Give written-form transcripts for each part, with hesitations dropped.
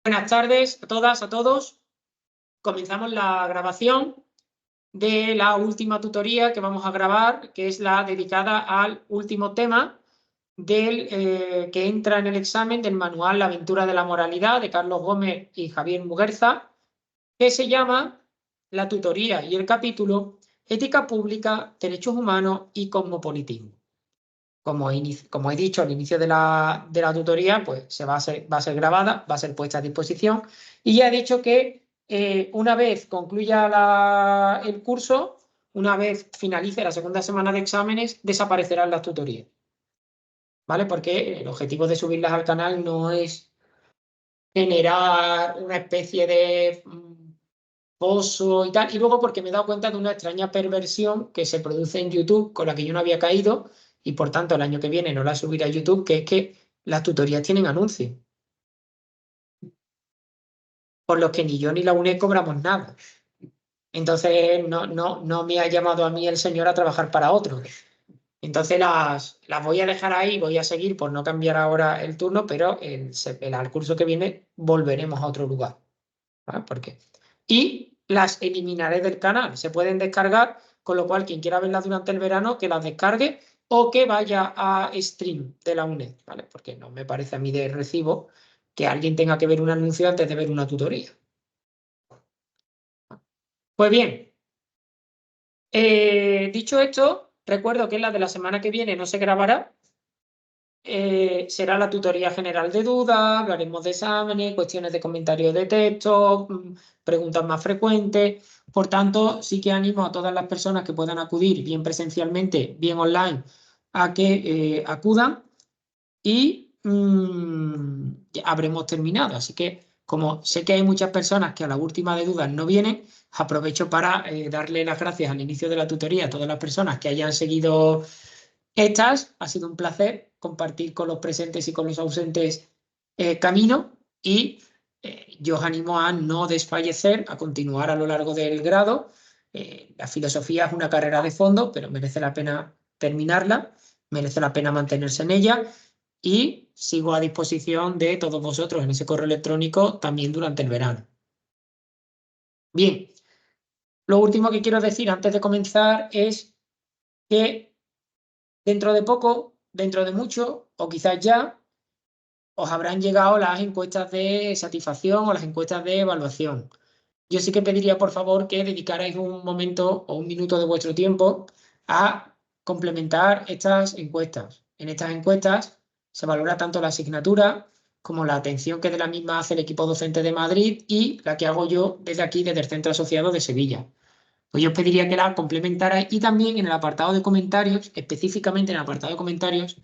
Buenas tardes a todas, a todos. Comenzamos la grabación de la última tutoría que vamos a grabar, que es la dedicada al último tema que entra en el examen del manual La aventura de la moralidad de Carlos Gómez y Javier Muguerza, que se llama la tutoría y el capítulo Ética pública, derechos humanos y cosmopolitismo. Como he dicho al inicio de la tutoría, pues va a ser grabada, va a ser puesta a disposición. Y ya he dicho que una vez concluya el curso, una vez finalice la segunda semana de exámenes, desaparecerán las tutorías. ¿Vale? Porque el objetivo de subirlas al canal no es generar una especie de pozo y tal. Y luego porque me he dado cuenta de una extraña perversión que se produce en YouTube con la que yo no había caído y por tanto el año que viene no la subiré a YouTube, que es que las tutorías tienen anuncios, por los que ni yo ni la UNED cobramos nada. Entonces no me ha llamado a mí el señor a trabajar para otro. Entonces las voy a dejar ahí, voy a seguir por no cambiar ahora el turno, pero al curso que viene volveremos a otro lugar. ¿Vale? Porque y las eliminaré del canal. Se pueden descargar, con lo cual quien quiera verlas durante el verano, que las descargue o que vaya a stream de la UNED, ¿vale? Porque no me parece a mí de recibo que alguien tenga que ver un anuncio antes de ver una tutoría. Pues bien, dicho esto, recuerdo que la de la semana que viene no se grabará. Será la tutoría general de dudas, hablaremos de exámenes, cuestiones de comentarios de texto, preguntas más frecuentes. Por tanto, sí que animo a todas las personas que puedan acudir, bien presencialmente, bien online, a que acudan y ya habremos terminado. Así que, como sé que hay muchas personas que a la última de dudas no vienen, aprovecho para darle las gracias al inicio de la tutoría a todas las personas que hayan seguido estas. Ha sido un placer compartir con los presentes y con los ausentes camino y yo os animo a no desfallecer, a continuar a lo largo del grado. La filosofía es una carrera de fondo, pero merece la pena terminarla, merece la pena mantenerse en ella y sigo a disposición de todos vosotros en ese correo electrónico también durante el verano. Bien, lo último que quiero decir antes de comenzar es que dentro de poco, dentro de mucho, o quizás ya, os habrán llegado las encuestas de satisfacción o las encuestas de evaluación. Yo sí que pediría, por favor, que dedicarais un momento o un minuto de vuestro tiempo a complementar estas encuestas. En estas encuestas se valora tanto la asignatura como la atención que de la misma hace el equipo docente de Madrid y la que hago yo desde aquí, desde el Centro Asociado de Sevilla. Pues yo os pediría que la complementarais y también en el apartado de comentarios, específicamente en el apartado de comentarios,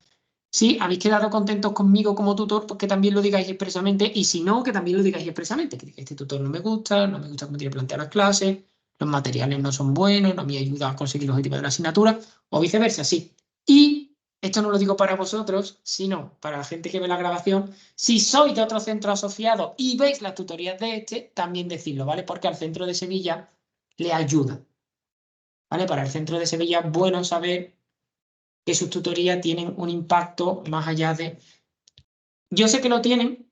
si habéis quedado contentos conmigo como tutor, pues que también lo digáis expresamente y si no, que también lo digáis expresamente, que este tutor no me gusta, no me gusta cómo tiene plantear las clases, los materiales no son buenos, no me ayuda a conseguir los objetivos de la asignatura o viceversa, sí. Y esto no lo digo para vosotros, sino para la gente que ve la grabación. Si sois de otro centro asociado y veis las tutorías de este, también decidlo, ¿vale? Porque al centro de Sevilla le ayuda, ¿vale? Para el centro de Sevilla, bueno saber que sus tutorías tienen un impacto más allá de... Yo sé que lo tienen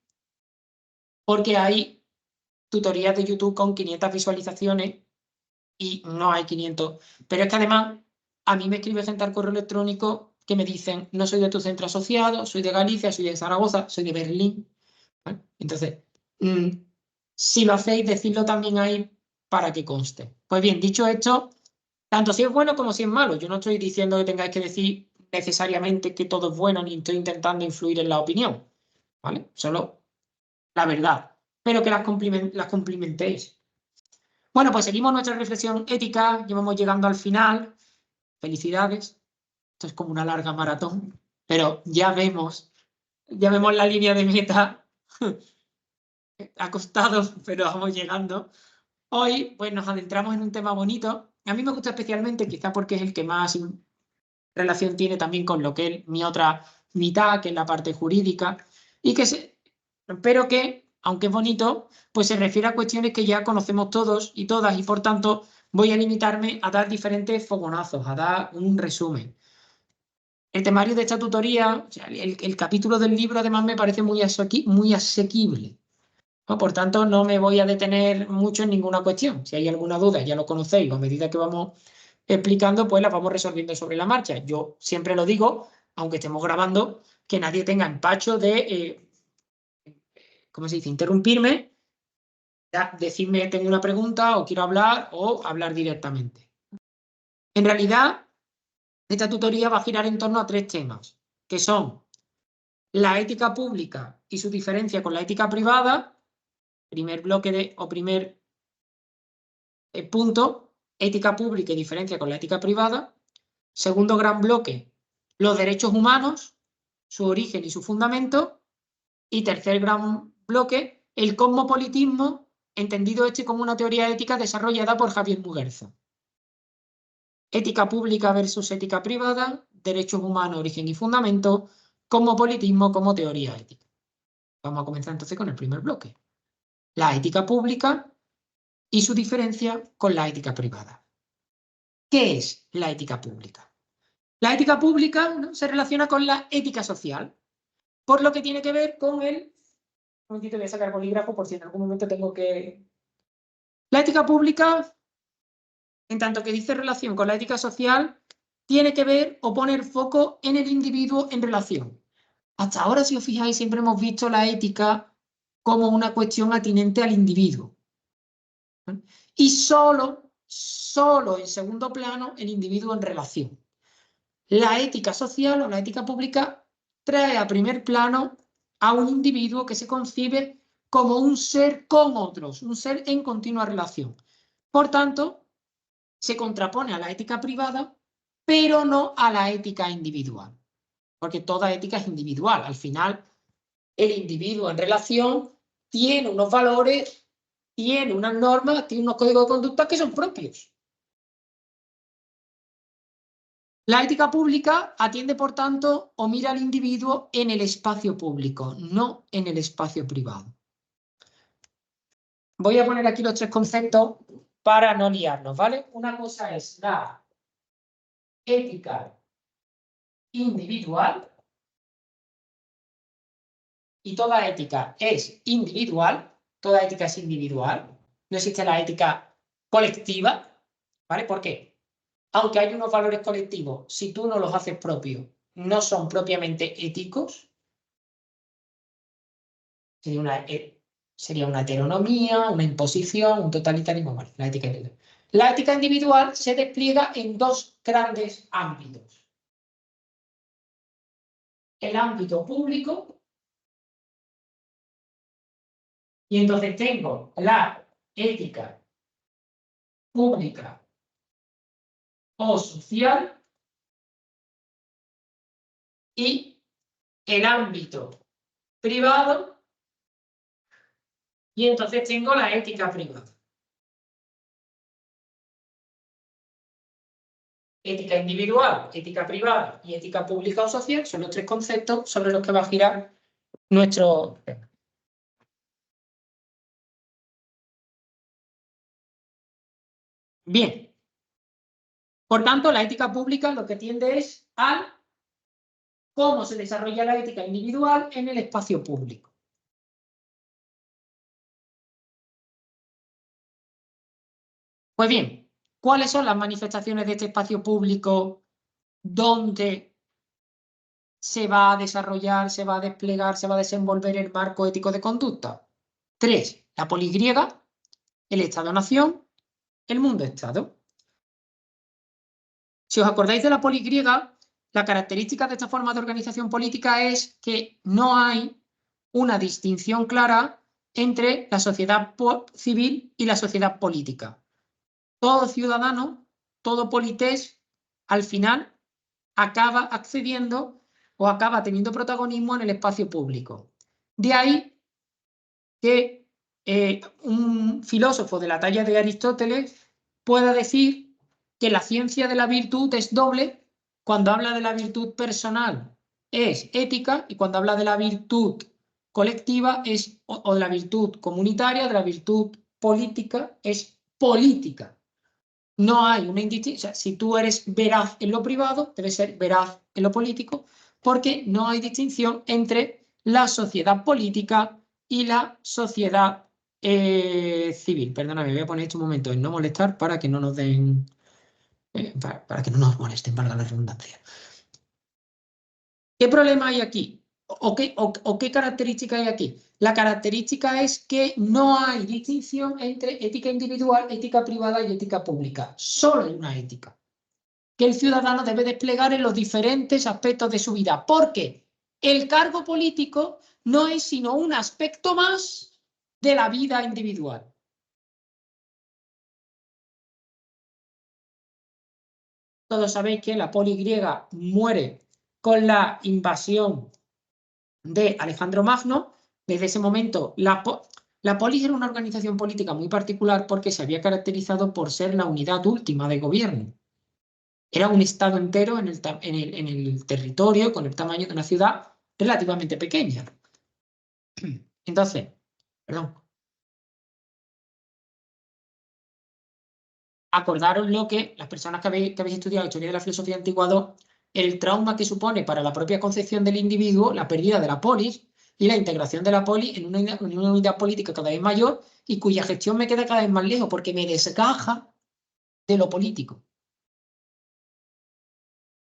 porque hay tutorías de YouTube con 500 visualizaciones y no hay 500. Pero es que además a mí me escribe gente al correo electrónico que me dicen, no soy de tu centro asociado, soy de Galicia, soy de Zaragoza, soy de Berlín. ¿Vale? Entonces, si lo hacéis, decidlo también ahí para que conste. Pues bien, dicho esto, tanto si es bueno como si es malo. Yo no estoy diciendo que tengáis que decir necesariamente que todo es bueno, ni estoy intentando influir en la opinión, ¿vale? Solo la verdad, pero que las cumplimentéis. Bueno, pues seguimos nuestra reflexión ética, llevamos llegando al final. Felicidades, esto es como una larga maratón, pero ya vemos la línea de meta acostados, pero vamos llegando. Hoy, pues nos adentramos en un tema bonito. A mí me gusta especialmente, quizá porque es el que más relación tiene también con lo que es mi otra mitad, que es la parte jurídica, y pero que, aunque es bonito, pues se refiere a cuestiones que ya conocemos todos y todas, y por tanto voy a limitarme a dar diferentes fogonazos, a dar un resumen. El temario de esta tutoría, o sea, el capítulo del libro además me parece muy asequible. ¿no? Por tanto, no me voy a detener mucho en ninguna cuestión. Si hay alguna duda, ya lo conocéis, a medida que vamos explicando, pues las vamos resolviendo sobre la marcha. Yo siempre lo digo, aunque estemos grabando, que nadie tenga empacho de, ¿cómo se dice?, interrumpirme, decirme tengo una pregunta o quiero hablar o hablar directamente. En realidad, esta tutoría va a girar en torno a 3 temas, que son la ética pública y su diferencia con la ética privada, primer bloque o primer punto, ética pública y diferencia con la ética privada. Segundo gran bloque, los derechos humanos, su origen y su fundamento. Y tercer gran bloque, el cosmopolitismo, entendido como una teoría ética desarrollada por Javier Muguerza. Ética pública versus ética privada, derechos humanos, origen y fundamento, cosmopolitismo como teoría ética. Vamos a comenzar entonces con el primer bloque. La ética pública y su diferencia con la ética privada. ¿Qué es la ética pública? La ética pública, ¿no?, se relaciona con la ética social, por lo que tiene que ver con el... Un momentito, voy a sacar bolígrafo por si en algún momento tengo que... La ética pública, en tanto que dice relación con la ética social, tiene que ver o poner foco en el individuo en relación. Hasta ahora, si os fijáis, siempre hemos visto la ética como una cuestión atinente al individuo. Y solo en segundo plano, el individuo en relación. La ética social o la ética pública trae a primer plano a un individuo que se concibe como un ser con otros, un ser en continua relación. Por tanto, se contrapone a la ética privada, pero no a la ética individual, porque toda ética es individual. Al final, el individuo en relación tiene unos valores, tiene unas normas, tiene unos códigos de conducta que son propios. La ética pública atiende, por tanto, o mira al individuo en el espacio público, no en el espacio privado. Voy a poner aquí los 3 conceptos para no liarnos, ¿vale? Una cosa es la ética individual, y toda ética es individual, toda ética es individual, no existe la ética colectiva, ¿vale? ¿Por qué? Aunque hay unos valores colectivos, si tú no los haces propios, no son propiamente éticos. Sería una heteronomía, una imposición, un totalitarismo. Bueno, la ética individual. La ética individual se despliega en 2 grandes ámbitos. El ámbito público, y entonces tengo la ética pública o social y el ámbito privado, y entonces tengo la ética privada. Ética individual, ética privada y ética pública o social son los 3 conceptos sobre los que va a girar nuestro tema. Bien. Por tanto, la ética pública lo que tiende es a cómo se desarrolla la ética individual en el espacio público. Pues bien, ¿cuáles son las manifestaciones de este espacio público donde se va a desarrollar, se va a desplegar, se va a desenvolver el marco ético de conducta? 3. La poligriega, el Estado-nación, el mundo-Estado. Si os acordáis de la poligriega, la característica de esta forma de organización política es que no hay una distinción clara entre la sociedad civil y la sociedad política. Todo ciudadano, todo polités, al final acaba accediendo o acaba teniendo protagonismo en el espacio público. De ahí que un filósofo de la talla de Aristóteles pueda decir que la ciencia de la virtud es doble. Cuando habla de la virtud personal es ética, y cuando habla de la virtud colectiva es, o de la virtud comunitaria, de la virtud política, es política. No hay una indistinción. O sea, si tú eres veraz en lo privado, debes ser veraz en lo político, porque no hay distinción entre la sociedad política y la sociedad civil. Perdóname, voy a poner esto un momento en no molestar para que no nos den... para que no nos molesten, valga la redundancia. ¿Qué problema hay aquí? ¿O qué característica hay aquí? La característica es que no hay distinción entre ética individual, ética privada y ética pública. Solo hay una ética que el ciudadano debe desplegar en los diferentes aspectos de su vida. Porque el cargo político no es sino un aspecto más de la vida individual. Todos sabéis que la poli griega muere con la invasión de Alejandro Magno. Desde ese momento, la polis era una organización política muy particular porque se había caracterizado por ser la unidad última de gobierno. Era un estado entero en el territorio con el tamaño de una ciudad relativamente pequeña. Entonces, perdón, acordaros lo que las personas que habéis estudiado historia de la filosofía antigua 2, el trauma que supone para la propia concepción del individuo la pérdida de la polis y la integración de la polis en una unidad política cada vez mayor y cuya gestión me queda cada vez más lejos porque me desgaja de lo político.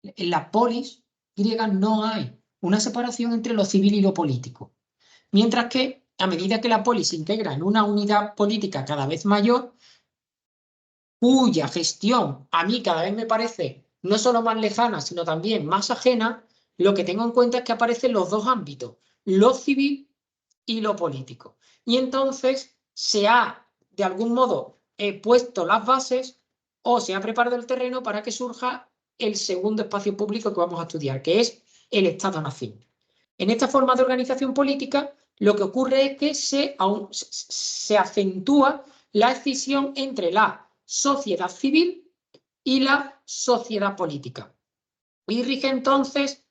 En la polis griega no hay una separación entre lo civil y lo político. Mientras que, a medida que la polis se integra en una unidad política cada vez mayor, cuya gestión a mí cada vez me parece no solo más lejana, sino también más ajena, lo que tengo en cuenta es que aparecen los dos ámbitos, lo civil y lo político. Y entonces se ha, de algún modo, puesto las bases o se ha preparado el terreno para que surja el segundo espacio público que vamos a estudiar, que es el Estado-Nación. En esta forma de organización política, lo que ocurre es que se acentúa la escisión entre la sociedad civil y la sociedad política. Y rige entonces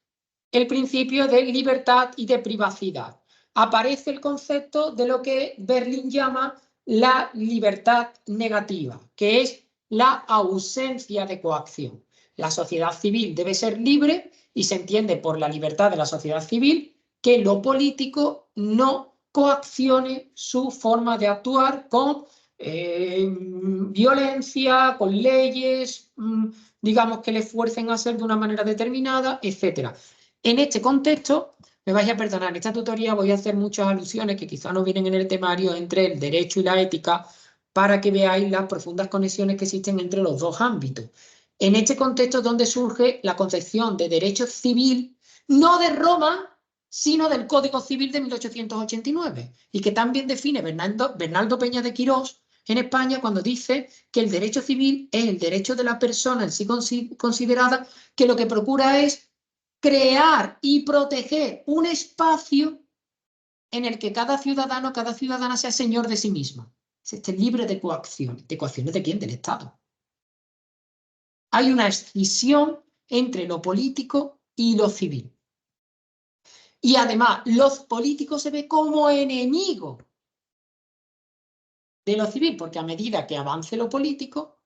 el principio de libertad y de privacidad. Aparece el concepto de lo que Berlín llama la libertad negativa, que es la ausencia de coacción. La sociedad civil debe ser libre y se entiende por la libertad de la sociedad civil que lo político no coaccione su forma de actuar con violencia, con leyes, digamos que le fuercen a ser de una manera determinada, etc. En este contexto, me vais a perdonar, en esta tutoría voy a hacer muchas alusiones que quizá no vienen en el temario entre el derecho y la ética para que veáis las profundas conexiones que existen entre los dos ámbitos. En este contexto es donde surge la concepción de derecho civil, no de Roma, sino del Código Civil de 1889, y que también define Bernaldo Peña de Quirós en España cuando dice que el derecho civil es el derecho de la persona en sí considerada, que lo que procura es crear y proteger un espacio en el que cada ciudadano, cada ciudadana sea señor de sí mismo, se esté libre de coacciones. ¿De coacciones de quién? Del Estado. Hay una escisión entre lo político y lo civil. Y además, los políticos se ven como enemigos de lo civil, porque a medida que avance lo político,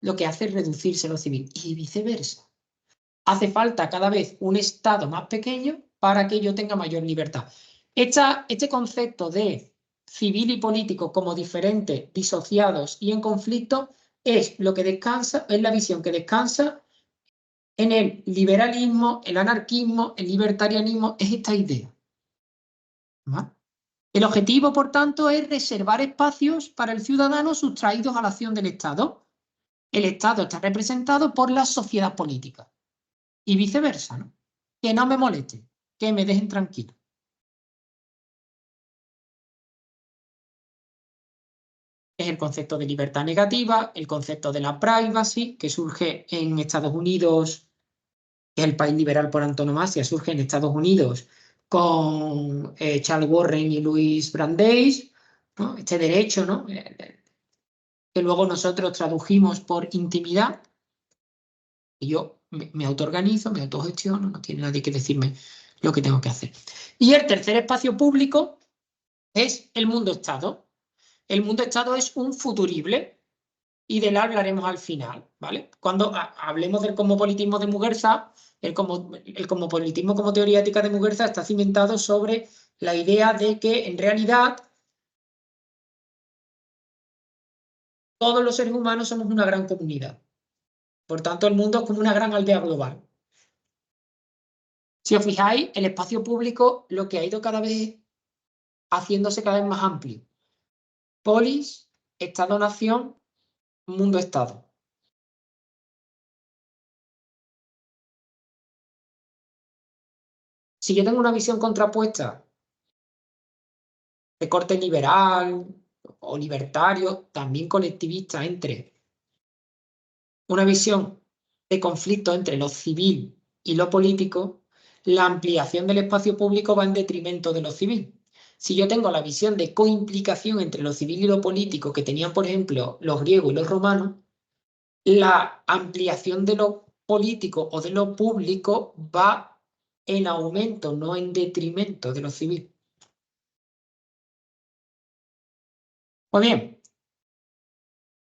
lo que hace es reducirse lo civil y viceversa. Hace falta cada vez un Estado más pequeño para que yo tenga mayor libertad. Este concepto de civil y político como diferentes, disociados y en conflicto es lo que descansa, es la visión que descansa en el liberalismo, el anarquismo, el libertarianismo, es esta idea. ¿Vale? El objetivo, por tanto, es reservar espacios para el ciudadano sustraídos a la acción del Estado. El Estado está representado por la sociedad política. Y viceversa, ¿no? Que no me molesten, que me dejen tranquilo. Es el concepto de libertad negativa, el concepto de la privacy, que surge en Estados Unidos, que es el país liberal por antonomasia, surge en Estados Unidos con Charles Warren y Louis Brandeis, ¿no? Este derecho, ¿no? Que luego nosotros tradujimos por intimidad, y yo me autoorganizo, me autogestiono, no tiene nadie que decirme lo que tengo que hacer. Y el tercer espacio público es el mundo-estado. El mundo-estado es un futurible y de él hablaremos al final, ¿vale? Cuando hablemos del cosmopolitismo de Muguerza, el cosmopolitismo como teoría ética de Muguerza está cimentado sobre La idea de que en realidad todos los seres humanos somos una gran comunidad. Por tanto, el mundo es como una gran aldea global. Si os fijáis, el espacio público lo que ha ido cada vez haciéndose cada vez más amplio. Polis, Estado-nación, mundo-estado. Si yo tengo una visión contrapuesta de corte liberal o libertario, también colectivista, entre una visión de conflicto entre lo civil y lo político, la ampliación del espacio público va en detrimento de lo civil. Si yo tengo la visión de coimplicación entre lo civil y lo político que tenían, por ejemplo, los griegos y los romanos, la ampliación de lo político o de lo público va en aumento, no en detrimento de lo civil. Pues bien,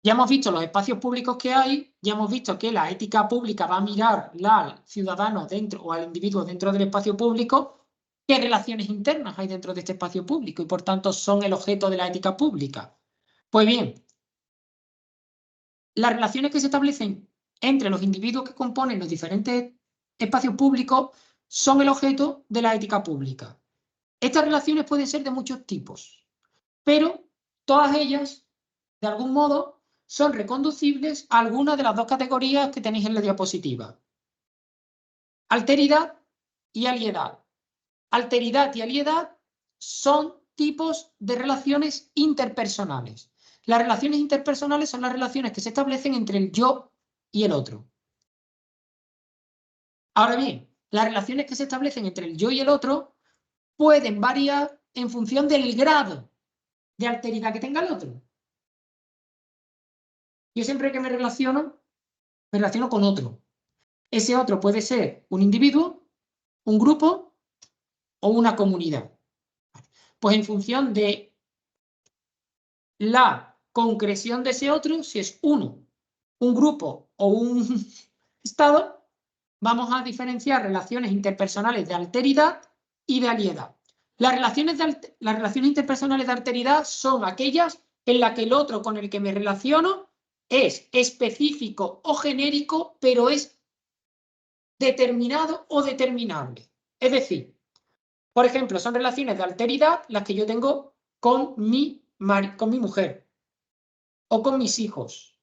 ya hemos visto los espacios públicos que hay, ya hemos visto que la ética pública va a mirar al ciudadano dentro o al individuo dentro del espacio público, qué relaciones internas hay dentro de este espacio público y por tanto son el objeto de la ética pública. Pues bien, las relaciones que se establecen entre los individuos que componen los diferentes espacios públicos son el objeto de la ética pública. Estas relaciones pueden ser de muchos tipos, pero todas ellas, de algún modo, son reconducibles a alguna de las dos categorías que tenéis en la diapositiva. Alteridad y aliedad. Alteridad y aliedad son tipos de relaciones interpersonales. Las relaciones interpersonales son las relaciones que se establecen entre el yo y el otro. Ahora bien, las relaciones que se establecen entre el yo y el otro pueden variar en función del grado de alteridad que tenga el otro. Yo siempre que me relaciono con otro. Ese otro puede ser un individuo, un grupo o una comunidad. Pues en función de la concreción de ese otro, si es uno, un grupo o un estado, vamos a diferenciar relaciones interpersonales de alteridad y de aliedad. Las relaciones interpersonales de alteridad son aquellas en las que el otro con el que me relaciono es específico o genérico, pero es determinado o determinable. Es decir, por ejemplo, son relaciones de alteridad las que yo tengo con mi mujer, o con mis hijos,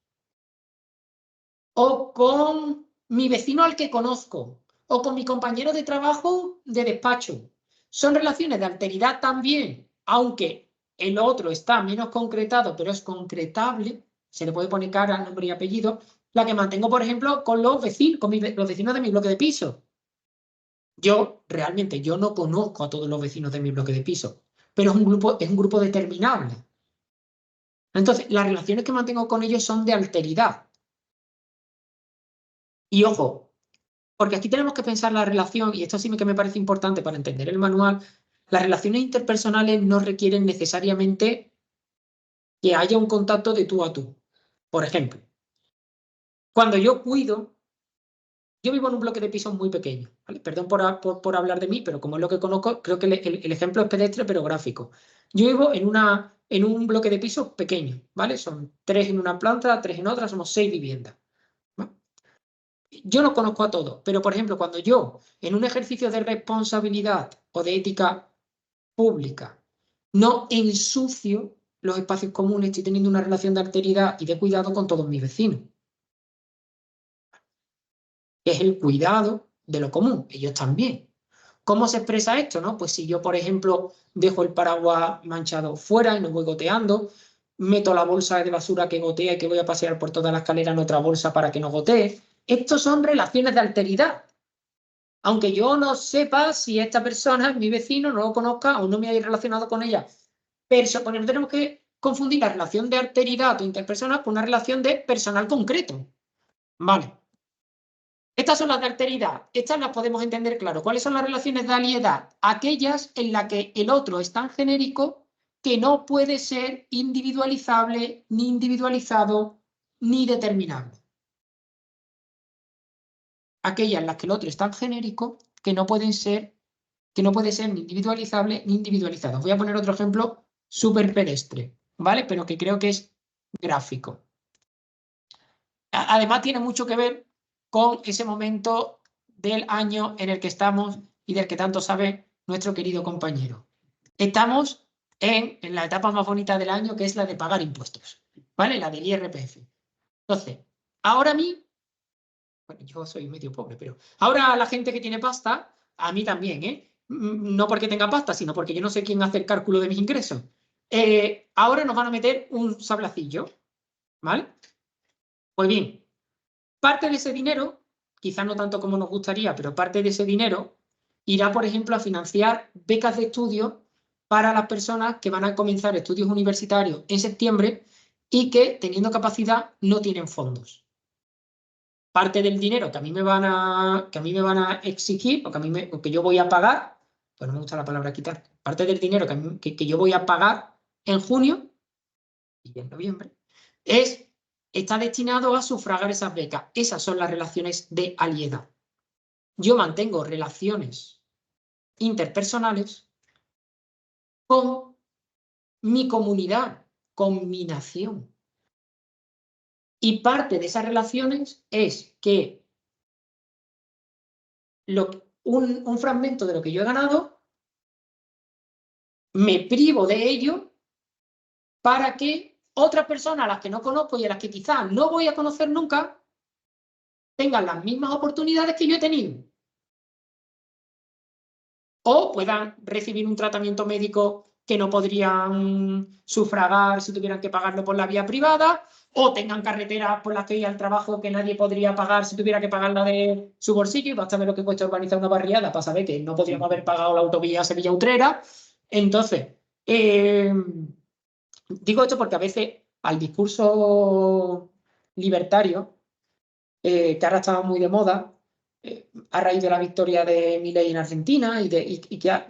o con mi vecino al que conozco, o con mi compañero de trabajo de despacho. Son relaciones de alteridad también, aunque el otro está menos concretado, pero es concretable, se le puede poner cara, nombre y apellido, la que mantengo, por ejemplo, con los vecinos, los vecinos de mi bloque de piso. Realmente, yo no conozco a todos los vecinos de mi bloque de piso, pero es un grupo determinable. Entonces, las relaciones que mantengo con ellos son de alteridad. Y ojo, porque aquí tenemos que pensar la relación, y esto sí que me parece importante para entender el manual, las relaciones interpersonales no requieren necesariamente que haya un contacto de tú a tú. Por ejemplo, cuando yo vivo en un bloque de pisos muy pequeño, ¿vale? Perdón por hablar de mí, pero como es lo que conozco, creo que el ejemplo es pedestre, pero gráfico. Yo vivo en un bloque de pisos pequeño, ¿vale? Son 3 en una planta, 3 en otra, somos 6 viviendas. ¿Vale? Yo no conozco a todos, pero por ejemplo, cuando yo, en un ejercicio de responsabilidad o de ética pública, no ensucio los espacios comunes, estoy teniendo una relación de alteridad y de cuidado con todos mis vecinos. Es el cuidado de lo común, ellos también. ¿Cómo se expresa esto? ¿No? Pues si yo, por ejemplo, dejo el paraguas manchado fuera y no voy goteando, meto la bolsa de basura que gotea y que voy a pasear por toda la escalera en otra bolsa para que no gotee. Estos son relaciones de alteridad. Aunque yo no sepa si esta persona es mi vecino, no lo conozca o no me haya relacionado con ella. Pero porque no tenemos que confundir la relación de alteridad o interpersonal con una relación de personal concreto. Vale. Estas son las de alteridad. Estas las podemos entender claro. ¿Cuáles son las relaciones de aliedad? Aquellas en las que el otro es tan genérico que no puede ser individualizable, ni individualizado, ni determinable. Aquellas en las que el otro es tan genérico que no pueden ser que no puede ser ni individualizable ni individualizado. Voy a poner otro ejemplo súper pedestre, ¿vale? Pero que creo que es gráfico. Además, tiene mucho que ver con ese momento del año en el que estamos y del que tanto sabe nuestro querido compañero. Estamos en la etapa más bonita del año, que es la de pagar impuestos, ¿vale? La del IRPF. Entonces, ahora a mí, bueno, yo soy medio pobre, pero ahora a la gente que tiene pasta, a mí también, ¿eh? No porque tenga pasta, sino porque yo no sé quién hace el cálculo de mis ingresos. Ahora nos van a meter un sablacillo, ¿vale? Pues bien, parte de ese dinero, quizás no tanto como nos gustaría, pero parte de ese dinero irá, por ejemplo, a financiar becas de estudio para las personas que van a comenzar estudios universitarios en septiembre y que, teniendo capacidad, no tienen fondos. Parte del dinero que a mí me van a exigir, o que yo voy a pagar, pues no me gusta la palabra quitar, parte del dinero que yo voy a pagar en junio y en noviembre, está destinado a sufragar esas becas. Esas son las relaciones de aliedad. Yo mantengo relaciones interpersonales con mi comunidad, con mi nación. Y parte de esas relaciones es que un fragmento de lo que yo he ganado, me privo de ello para que otras personas a las que no conozco y a las que quizás no voy a conocer nunca tengan las mismas oportunidades que yo he tenido. O puedan recibir un tratamiento médico que no podrían sufragar si tuvieran que pagarlo por la vía privada, o tengan carreteras por las que ir al trabajo que nadie podría pagar si tuviera que pagarla de su bolsillo, y basta ver lo que cuesta organizar una barriada para saber que no podríamos haber pagado la autovía Sevilla-Utrera. Entonces, digo esto porque a veces al discurso libertario, que ahora está muy de moda, a raíz de la victoria de Milei en Argentina y que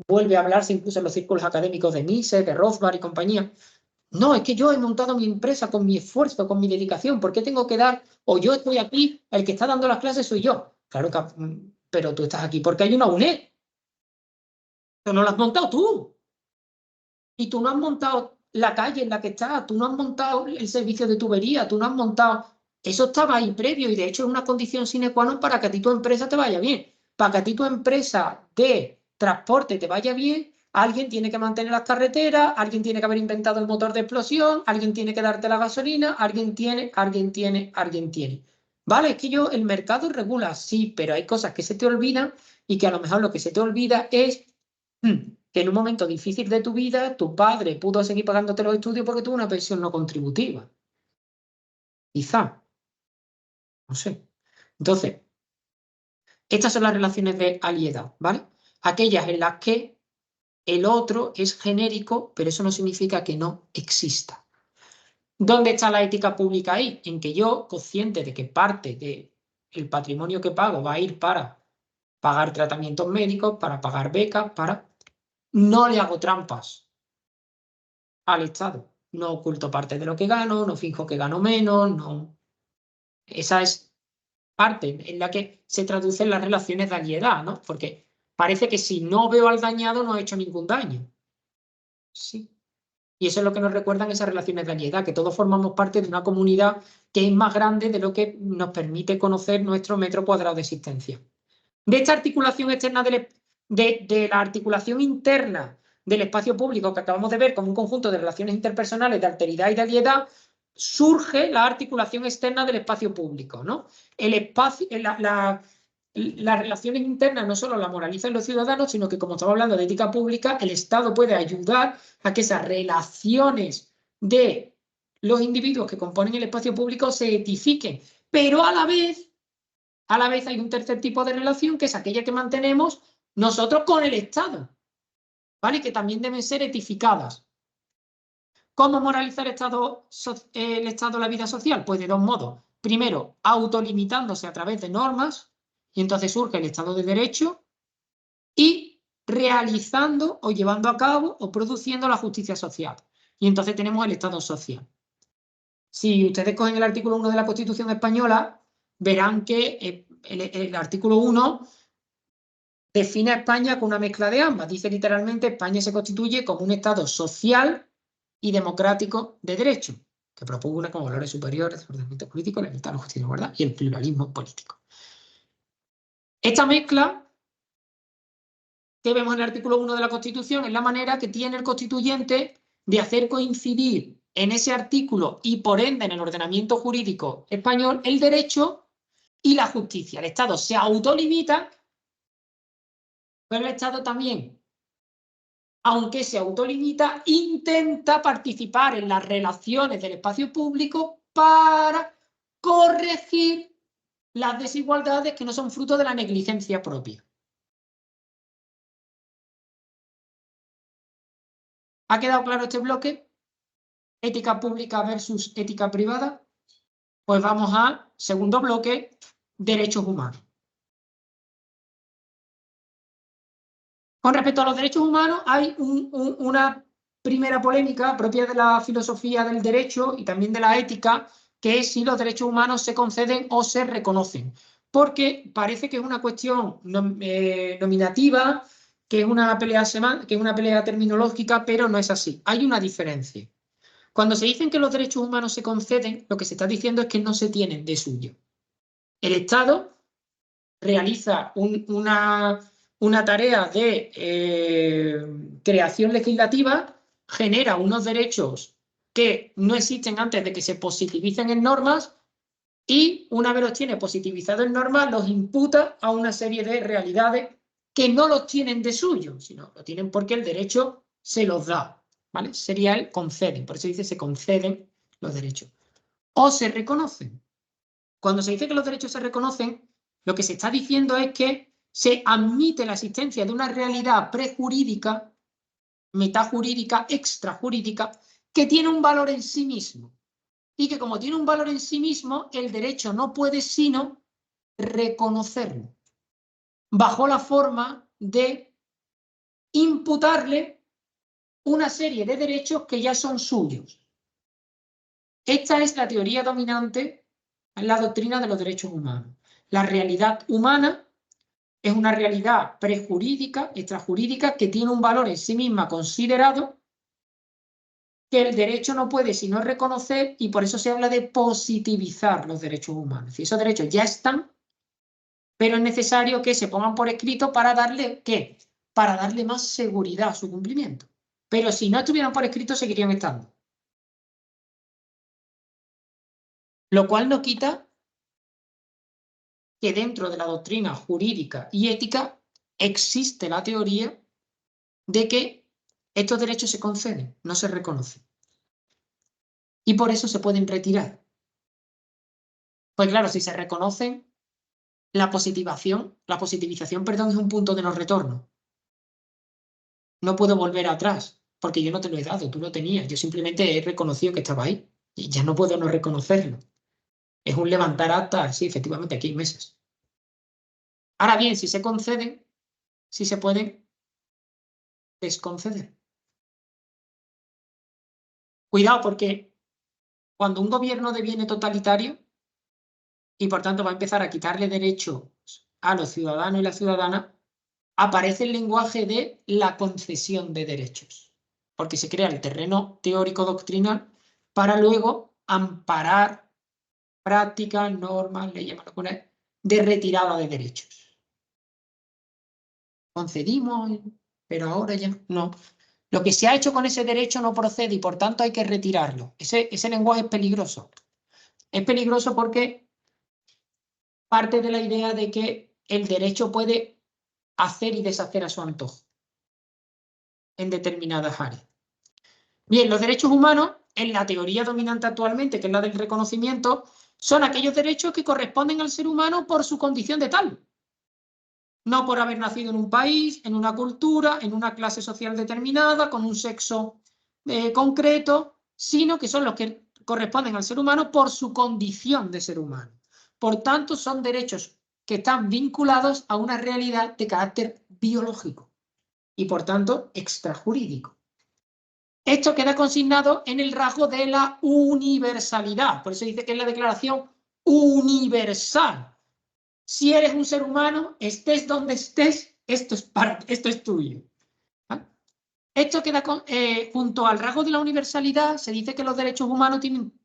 vuelve a hablarse incluso en los círculos académicos de Mises, de Rothbard y compañía. No, es que yo he montado mi empresa con mi esfuerzo, con mi dedicación. ¿Por qué tengo que dar? O yo estoy aquí, el que está dando las clases soy yo. Claro que, pero tú estás aquí porque hay una UNED. Pero no la has montado tú. Y tú no has montado la calle en la que estás, tú no has montado el servicio de tubería, tú no has montado... Eso estaba ahí previo y de hecho es una condición sine qua non para que a ti tu empresa te vaya bien. Para que a ti tu empresa de transporte te vaya bien, alguien tiene que mantener las carreteras, alguien tiene que haber inventado el motor de explosión, alguien tiene que darte la gasolina, alguien tiene. Vale, es que el mercado regula, sí, pero hay cosas que se te olvidan y que a lo mejor lo que se te olvida es que en un momento difícil de tu vida, tu padre pudo seguir pagándote los estudios porque tuvo una pensión no contributiva. Quizá. No sé. Entonces, estas son las relaciones de aliedad, ¿vale? Aquellas en las que el otro es genérico, pero eso no significa que no exista. ¿Dónde está la ética pública ahí? En que yo, consciente de que parte del patrimonio que pago va a ir para pagar tratamientos médicos, para pagar becas, no le hago trampas al Estado. No oculto parte de lo que gano, no finjo que gano menos, no. Esa es parte en la que se traducen las relaciones de aliedad, ¿no? Porque parece que si no veo al dañado no he hecho ningún daño. Sí. Y eso es lo que nos recuerdan esas relaciones de aliedad, que todos formamos parte de una comunidad que es más grande de lo que nos permite conocer nuestro metro cuadrado de existencia. De esta articulación externa, de la articulación interna del espacio público que acabamos de ver como un conjunto de relaciones interpersonales de alteridad y de aliedad, surge la articulación externa del espacio público, ¿no? El espacio, las relaciones internas no solo las moralizan los ciudadanos, sino que, como estamos hablando de ética pública, el Estado puede ayudar a que esas relaciones de los individuos que componen el espacio público se etifiquen, pero a la vez hay un tercer tipo de relación, que es aquella que mantenemos nosotros con el Estado, ¿vale? Que también deben ser etificadas. ¿Cómo moraliza el Estado la vida social? Pues de dos modos. Primero, autolimitándose a través de normas, y entonces surge el Estado de Derecho, y realizando o llevando a cabo o produciendo la justicia social. Y entonces tenemos el Estado social. Si ustedes cogen el artículo 1 de la Constitución española, verán que el artículo 1 define a España con una mezcla de ambas. Dice literalmente, España se constituye como un Estado social y democrático de derecho, que propugna como valores superiores el ordenamiento político, la libertad, la justicia y la igualdad y el pluralismo político. Esta mezcla que vemos en el artículo 1 de la Constitución es la manera que tiene el constituyente de hacer coincidir en ese artículo y por ende en el ordenamiento jurídico español el derecho y la justicia. El Estado se autolimita, pero el Estado también, aunque se autolimita, intenta participar en las relaciones del espacio público para corregir las desigualdades que no son fruto de la negligencia propia. ¿Ha quedado claro este bloque? Ética pública versus ética privada. Pues vamos al segundo bloque, derechos humanos. Con respecto a los derechos humanos, hay una primera polémica propia de la filosofía del derecho y también de la ética, que es si los derechos humanos se conceden o se reconocen. Porque parece que es una cuestión nominativa, que es una pelea terminológica, pero no es así. Hay una diferencia. Cuando se dicen que los derechos humanos se conceden, lo que se está diciendo es que no se tienen de suyo. El Estado realiza una tarea de creación legislativa, genera unos derechos que no existen antes de que se positivicen en normas y una vez los tiene positivizados en normas, los imputa a una serie de realidades que no los tienen de suyo, sino lo tienen porque el derecho se los da. ¿Vale? Sería el conceden, por eso dice se conceden los derechos. O se reconocen. Cuando se dice que los derechos se reconocen, lo que se está diciendo es que se admite la existencia de una realidad prejurídica, metajurídica, extrajurídica, que tiene un valor en sí mismo. Y que como tiene un valor en sí mismo, el derecho no puede sino reconocerlo, bajo la forma de imputarle una serie de derechos que ya son suyos. Esta es la teoría dominante en la doctrina de los derechos humanos. La realidad humana es una realidad prejurídica, extrajurídica, que tiene un valor en sí misma considerado, que el derecho no puede sino reconocer, y por eso se habla de positivizar los derechos humanos. Y esos derechos ya están, pero es necesario que se pongan por escrito para darle, ¿qué? Para darle más seguridad a su cumplimiento. Pero si no estuvieran por escrito, seguirían estando. Lo cual no quita que dentro de la doctrina jurídica y ética existe la teoría de que estos derechos se conceden, no se reconocen. Y por eso se pueden retirar. Pues claro, si se reconocen, la positivización, es un punto de no retorno. No puedo volver atrás, porque yo no te lo he dado, tú lo tenías. Yo simplemente he reconocido que estaba ahí. Y ya no puedo no reconocerlo. Es un levantar acta, sí, efectivamente, aquí hay mesas. Ahora bien, si se conceden, sí se pueden desconceder. Cuidado, porque cuando un gobierno deviene totalitario y por tanto va a empezar a quitarle derechos a los ciudadanos y las ciudadanas, aparece el lenguaje de la concesión de derechos, porque se crea el terreno teórico doctrinal para luego amparar prácticas, normas, leyes de retirada de derechos. Concedimos, pero ahora ya no. Lo que se ha hecho con ese derecho no procede y por tanto hay que retirarlo. Ese lenguaje es peligroso. Es peligroso porque parte de la idea de que el derecho puede hacer y deshacer a su antojo en determinadas áreas. Bien, los derechos humanos, en la teoría dominante actualmente, que es la del reconocimiento, son aquellos derechos que corresponden al ser humano por su condición de tal. No por haber nacido en un país, en una cultura, en una clase social determinada, con un sexo concreto, sino que son los que corresponden al ser humano por su condición de ser humano. Por tanto, son derechos que están vinculados a una realidad de carácter biológico y, por tanto, extrajurídico. Esto queda consignado en el rasgo de la universalidad. Por eso dice que es la declaración universal. Si eres un ser humano, estés donde estés, esto es tuyo. ¿Vale? Esto queda junto al rasgo de la universalidad, se dice que los derechos humanos tienen